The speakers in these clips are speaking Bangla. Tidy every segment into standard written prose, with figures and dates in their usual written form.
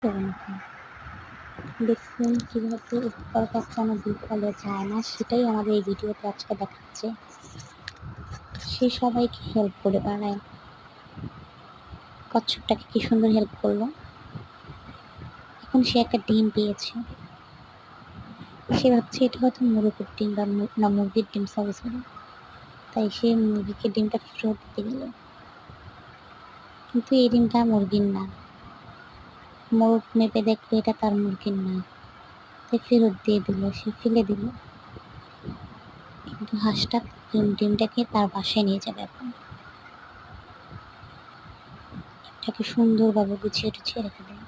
এরকম দেখছেন কিভাবে উপকার কখনো বিফলে যায় না, সেটাই আমাদের এই ভিডিওতে আজকে দেখাচ্ছে। সে সবাইকে হেল্প করে বেড়ায়। কচ্ছপটাকে কি সুন্দর হেল্প করলো। এখন সে একটা ডিম পেয়েছে। সে ভাবছে এটা হয়তো মোরগের ডিম বা না মুরগির ডিম, সরি সরি। তাই সে মুরগিকে ডিমটা ফেরত দিতে গেল, কিন্তু এই ডিমটা মুরগির না। মোরগ মেপে দেখলো এটা তার মুরগির না, তাই ফেরত দিয়ে দিল, সে ফেলে দিল। কিন্তু হাঁসটা ডিমটাকে তার বাসায় নিয়ে যাবে এখন। এটাকে সুন্দরভাবে গুছিয়ে টুছিয়ে রেখে দিল।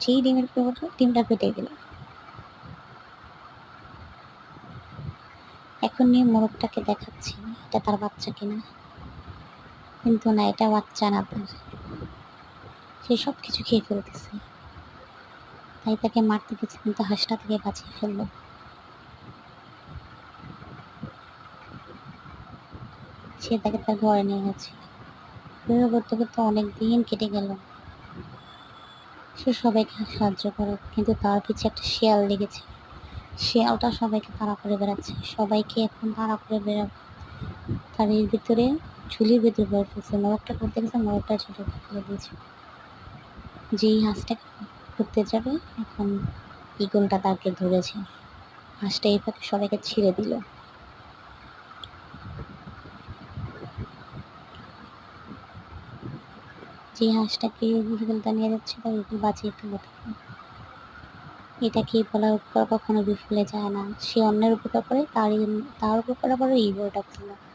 যেই ডিমের পর ডিমটা ফেটে গেল। এখন নিয়ে মোরগটাকে দেখাচ্ছে এটা তার বাচ্চা কিনা, কিন্তু না, এটা বাচ্চা না তার। সে সব কিছু খেয়ে ফেলতেছে, তাই তাকে মারতে গেছে, কিন্তু হাঁসটা থেকে বাঁচিয়ে ফেললো। সে তাকে তার ঘরে নিয়ে গেছে। এভাবে করতে করতে অনেক দিন কেটে গেল। সে সবাইকে সাহায্য করে, কিন্তু তার পিছে একটা শিয়াল লেগেছে। শিয়ালটা সবাইকে তাড়া করে বেড়াচ্ছে, সবাইকে এখন তাড়া করে বেড়াবে। তার এর ভিতরে ঝুলির ভিতরে ভরে ফেলছে। মোরগটা করতে গেছে, মোরগটা ঝুলি ফেলে দিয়েছে। যেই হাঁসটাকে করতে যাবে, এখন ঈগলটা তাকে ধরেছে। হাঁসটা এই ফাঁকে সবাইকে ছেড়ে দিল। যে হাঁসটাকে ঈগলটা নিয়ে যাচ্ছে, তার ঈগল বাঁচিয়ে ফেলল। এটাকে বলার উপকার কখনো বিফলে যায় না। সে অন্যের উপকার করে, তার উপকার করে ঈগলটা করলো।